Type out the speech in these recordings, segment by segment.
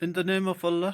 In the name of Allah,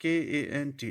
KANTA।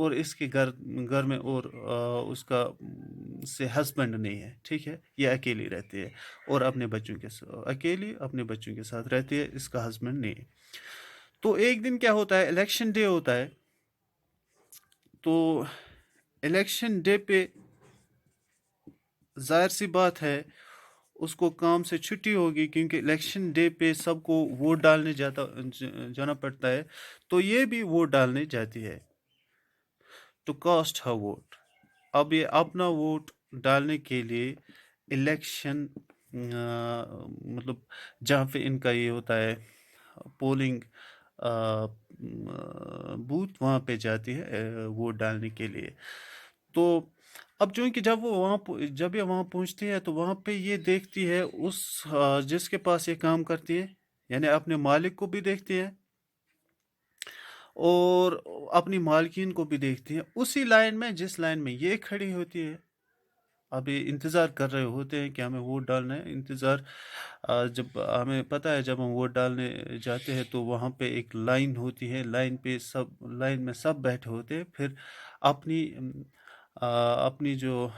اور اس کے گھر گھر میں اور اس کا سے ہسبینڈ نہیں ہے، ٹھیک ہے، یہ اکیلی رہتی ہے اور اپنے بچوں کے اکیلی اپنے بچوں کے ساتھ رہتی ہے، اس کا ہسبینڈ نہیں ہے۔ تو ایک دن کیا ہوتا ہے، الیکشن ڈے ہوتا ہے، تو الیکشن ڈے پہ ظاہر سی بات ہے اس کو کام سے چھٹی ہوگی، کیونکہ الیکشن ڈے پہ سب کو ووٹ ڈالنے جانا پڑتا ہے، تو یہ بھی ووٹ ڈالنے جاتی ہے، ٹو کاسٹ ہر ووٹ۔ اب یہ اپنا ووٹ ڈالنے کے لیے الیکشن مطلب جہاں پہ ان کا یہ ہوتا ہے پولنگ بوتھ، وہاں پہ جاتی ہے ووٹ ڈالنے کے لیے۔ تو اب چونکہ جب یہ وہاں پہنچتی ہے تو وہاں پہ یہ دیکھتی ہے اس جس کے پاس یہ کام کرتی ہے، یعنی اپنے مالک کو بھی دیکھتی ہے اور اپنی مالکین کو بھی دیکھتی ہے، اسی لائن میں جس لائن میں یہ کھڑی ہوتی ہے۔ اب یہ انتظار کر رہے ہوتے ہیں کہ ہمیں ووٹ ڈالنا ہے، انتظار جب ہمیں پتہ ہے جب ہم ووٹ ڈالنے جاتے ہیں تو وہاں پہ ایک لائن ہوتی ہے، لائن میں سب بیٹھے ہوتے ہیں، پھر اپنی جو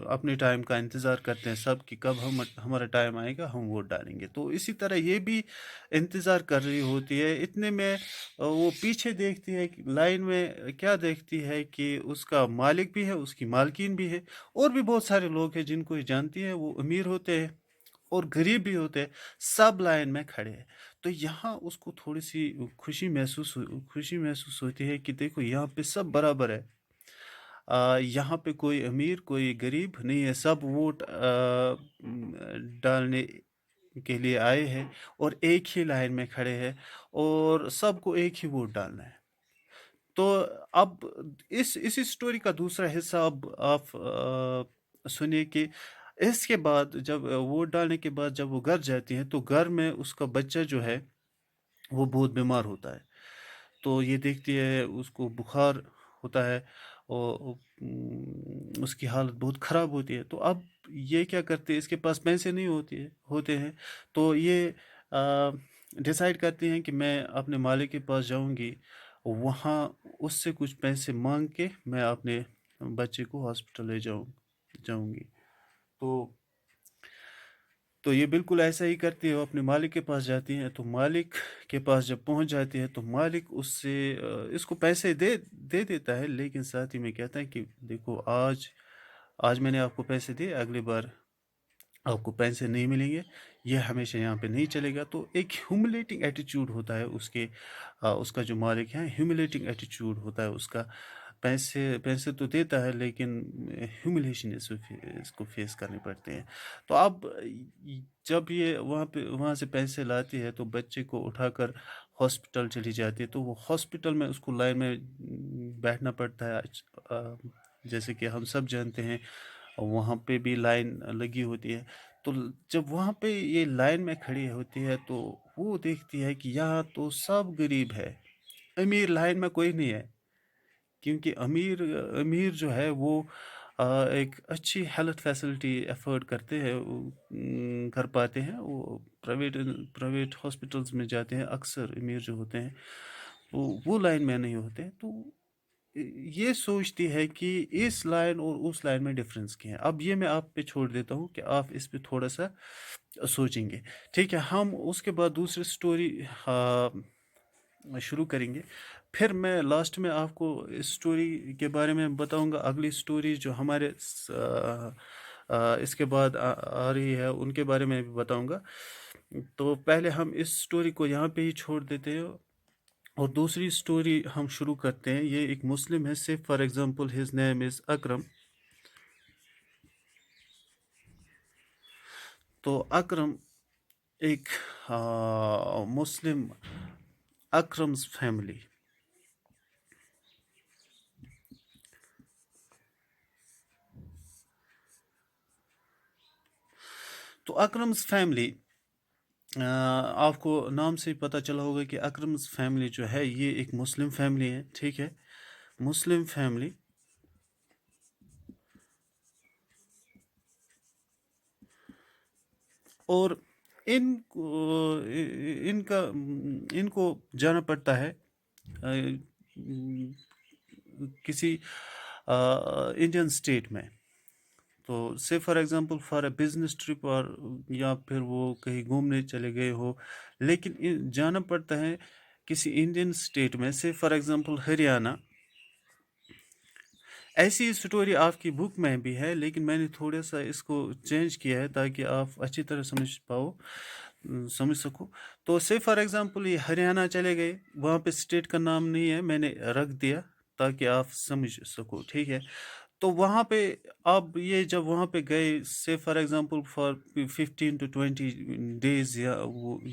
اپنی ٹائم کا انتظار کرتے ہیں سب کہ کب ہمارا ٹائم آئے گا ہم ووٹ ڈالیں گے۔ تو اسی طرح یہ بھی انتظار کر رہی ہوتی ہے، اتنے میں وہ پیچھے دیکھتی ہے کہ لائن میں کیا دیکھتی ہے کہ اس کا مالک بھی ہے، اس کی مالکین بھی ہے، اور بھی بہت سارے لوگ ہیں جن کو یہ جانتی ہے، وہ امیر ہوتے ہیں اور غریب بھی ہوتے ہیں، سب لائن میں کھڑے ہیں۔ تو یہاں اس کو تھوڑی سی خوشی محسوس ہوتی ہے کہ دیکھو یہاں پہ سب برابر ہے، یہاں پہ کوئی امیر کوئی غریب نہیں ہے، سب ووٹ ڈالنے کے لیے آئے ہیں اور ایک ہی لائن میں کھڑے ہیں اور سب کو ایک ہی ووٹ ڈالنا ہے۔ تو اب اسی سٹوری کا دوسرا حصہ اب آپ سنیے کہ اس کے بعد جب ووٹ ڈالنے کے بعد جب وہ گھر جاتی ہیں تو گھر میں اس کا بچہ جو ہے وہ بہت بیمار ہوتا ہے، تو یہ دیکھتی ہے اس کو بخار ہوتا ہے اور اس کی حالت بہت خراب ہوتی ہے۔ تو اب یہ کیا کرتے ہیں، اس کے پاس پیسے نہیں ہوتے ہیں، تو یہ ڈیسائیڈ کرتے ہیں کہ میں اپنے مالک کے پاس جاؤں گی، وہاں اس سے کچھ پیسے مانگ کے میں اپنے بچے کو ہاسپٹل لے جاؤں گی۔ تو یہ بالکل ایسا ہی کرتی ہے، وہ اپنے مالک کے پاس جاتی ہیں، تو مالک کے پاس جب پہنچ جاتی ہے تو مالک اس کو پیسے دے دیتا ہے، لیکن ساتھ ہی میں کہتا ہے کہ دیکھو آج میں نے آپ کو پیسے دیے، اگلی بار آپ کو پیسے نہیں ملیں گے، یہ ہمیشہ یہاں پہ نہیں چلے گا۔ تو ایک ہیوملیٹنگ ایٹیچیوڈ ہوتا ہے اس کا جو مالک ہے، ہیوملیٹنگ ایٹیچیوڈ ہوتا ہے اس کا، پیسے تو دیتا ہے لیکن ہیوملیشن اس کو فیس کرنے پڑتے ہیں۔ تو اب جب یہ وہاں سے پیسے لاتی ہے تو بچے کو اٹھا کر ہاسپٹل چلی جاتی ہے، تو وہ ہاسپٹل میں اس کو لائن میں بیٹھنا پڑتا ہے، جیسے کہ ہم سب جانتے ہیں وہاں پہ بھی لائن لگی ہوتی ہے۔ تو جب وہاں پہ یہ لائن میں کھڑی ہوتی ہے تو وہ دیکھتی ہے کہ یہاں تو سب غریب ہے، امیر لائن میں کوئی نہیں ہے، کیونکہ امیر جو ہے وہ ایک اچھی ہیلتھ فیسلٹی افورڈ کرتے ہیں، کر پاتے ہیں، وہ پرائیویٹ ہاسپٹلز میں جاتے ہیں، اکثر امیر جو ہوتے ہیں وہ لائن میں نہیں ہوتے۔ تو یہ سوچتی ہے کہ اس لائن اور اس لائن میں ڈفرینس کیا ہے۔ اب یہ میں آپ پہ چھوڑ دیتا ہوں کہ آپ اس پہ تھوڑا سا سوچیں گے، ٹھیک ہے؟ ہم اس کے بعد دوسری سٹوری شروع کریں گے، پھر میں لاسٹ میں آپ کو اس سٹوری کے بارے میں بتاؤں گا، اگلی سٹوری جو ہمارے اس کے بعد آ رہی ہے ان کے بارے میں بھی بتاؤں گا۔ تو پہلے ہم اس سٹوری کو یہاں پہ ہی چھوڑ دیتے ہیں اور دوسری سٹوری ہم شروع کرتے ہیں۔ یہ ایک مسلم ہے، سے فار ایگزامپل ہز نیم از اکرم۔ تو اکرم ایک مسلم، اکرمز فیملی۔ تو اکرمز فیملی، آپ کو نام سے پتہ چلا ہوگا کہ اکرمز فیملی جو ہے یہ ایک مسلم فیملی ہے، ٹھیک ہے؟ مسلم فیملی، اور ان کو جانا پڑتا ہے کسی انڈین اسٹیٹ میں، تو سے for example for a business trip, اور یا پھر وہ کہیں گھومنے چلے گئے ہو، لیکن جانا پڑتا ہے کسی انڈین اسٹیٹ میں، سے فار ایگزامپل ہریانہ. ایسی اسٹوری آپ کی بک میں بھی ہے، لیکن میں نے تھوڑا سا اس کو چینج کیا ہے تاکہ آپ اچھی طرح سمجھ سکو. تو سے فار ایگزامپل یہ ہریانہ چلے گئے، وہاں پہ اسٹیٹ کا نام نہیں ہے، میں نے رکھ دیا تاکہ آپ سمجھ سکو، ٹھیک ہے. تو وہاں پہ اب یہ جب وہاں پہ گئے، سے for example for 15 to 20 days، یا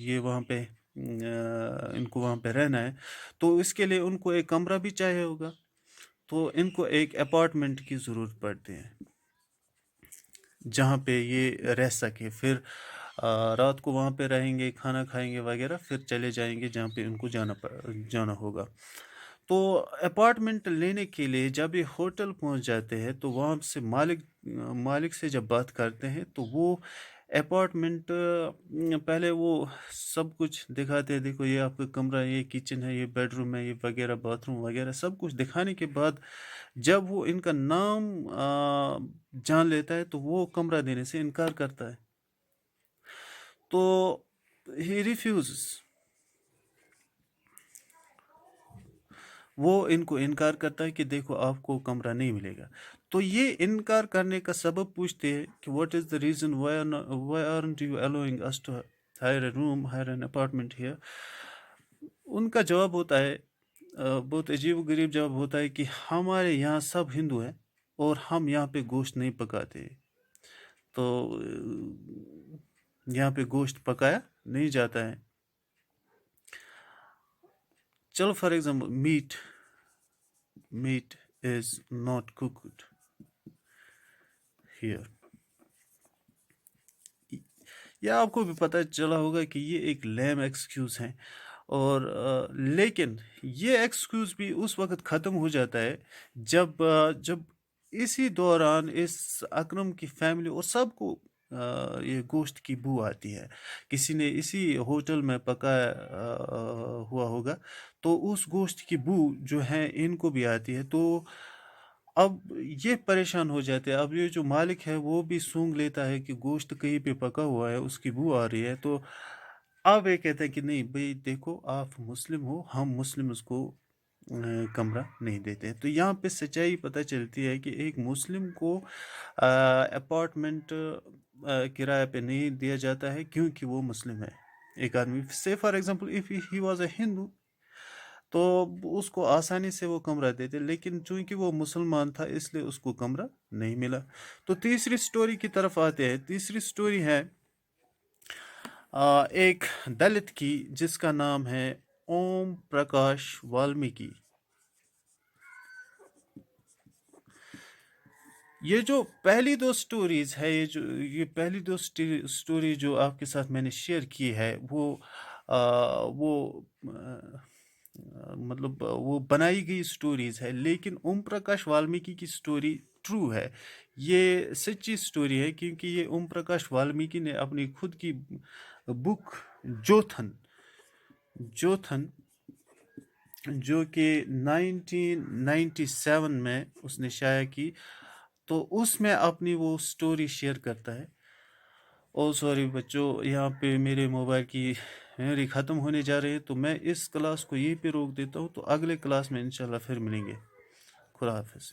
یہ وہاں پہ ان کو وہاں پہ رہنا ہے، تو اس کے لیے ان کو ایک کمرہ بھی چاہیے ہوگا، تو ان کو ایک اپارٹمنٹ کی ضرورت پڑتی ہے جہاں پہ یہ رہ سکے. پھر رات کو وہاں پہ رہیں گے، کھانا کھائیں گے وغیرہ، پھر چلے جائیں گے جہاں پہ ان کو جانا ہوگا. تو اپارٹمنٹ لینے کے لیے جب یہ ہوٹل پہنچ جاتے ہیں، تو وہاں سے مالک سے جب بات کرتے ہیں، تو وہ اپارٹمنٹ پہلے وہ سب کچھ دکھاتے ہیں، دیکھو یہ آپ کا کمرہ ہے، یہ کچن ہے، یہ بیڈ روم ہے، یہ وغیرہ باتھ روم وغیرہ سب کچھ دکھانے کے بعد جب وہ ان کا نام جان لیتا ہے، تو وہ کمرہ دینے سے انکار کرتا ہے. تو ہی ریفیوزز، وہ ان کو انکار کرتا ہے کہ دیکھو آپ کو کمرہ نہیں ملے گا. تو یہ انکار کرنے کا سبب پوچھتے ہیں کہ what is the reason why aren't you allowing us to hire a room, hire an apartment here. ان کا جواب ہوتا ہے، بہت عجیب و غریب جواب ہوتا ہے کہ ہمارے یہاں سب ہندو ہیں اور ہم یہاں پہ گوشت نہیں پکاتے، تو یہاں پہ گوشت پکایا نہیں جاتا ہے. چلو for example meat is not cooked here. یا آپ کو بھی پتہ چلا ہوگا کہ یہ ایک لیم ایکسکیوز ہے، اور لیکن یہ ایکسکیوز بھی اس وقت ختم ہو جاتا ہے جب اسی دوران اس اکرم کی فیملی اور سب کو یہ گوشت کی بو آتی ہے. کسی نے اسی ہوٹل میں پکایا ہوا ہوگا، تو اس گوشت کی بو جو ہے ان کو بھی آتی ہے. تو اب یہ پریشان ہو جاتے ہیں. اب یہ جو مالک ہے وہ بھی سونگ لیتا ہے کہ گوشت کہیں پہ پکا ہوا ہے، اس کی بو آ رہی ہے. تو اب یہ کہتے ہیں کہ نہیں بھئی دیکھو آپ مسلم ہو، ہم مسلمز کو کمرہ نہیں دیتے. تو یہاں پہ سچائی پتہ چلتی ہے کہ ایک مسلم کو اپارٹمنٹ کرایہ پہ نہیں دیا جاتا ہے کیونکہ وہ مسلم ہے. ایک آدمی سے for example if he was a Hindu, تو اس کو آسانی سے وہ کمرہ دیتے، لیکن چونکہ وہ مسلمان تھا اس لیے اس کو کمرہ نہیں ملا. تو تیسری سٹوری کی طرف آتے ہیں. تیسری سٹوری ہے ایک دلت کی جس کا نام ہے اوم پرکاش والمیکی. یہ جو پہلی دو سٹوریز ہے، یہ پہلی دو سٹوری جو آپ کے ساتھ میں نے شیئر کی ہے، وہ مطلب وہ بنائی گئی سٹوریز ہے، لیکن اوم پرکاش والمیکی کی سٹوری ٹرو ہے. یہ سچی سٹوری ہے کیونکہ یہ اوم پرکاش والمیکی نے اپنی خود کی بک جوتھن جو کہ 1997 میں اس نے شائع کی، تو اس میں اپنی وہ سٹوری شیئر کرتا ہے. او سوری بچوں، یہاں پہ میرے موبائل کی میموری ختم ہونے جا رہی ہے، تو میں اس کلاس کو یہیں پہ روک دیتا ہوں. تو اگلے کلاس میں انشاءاللہ پھر ملیں گے. خدا حافظ.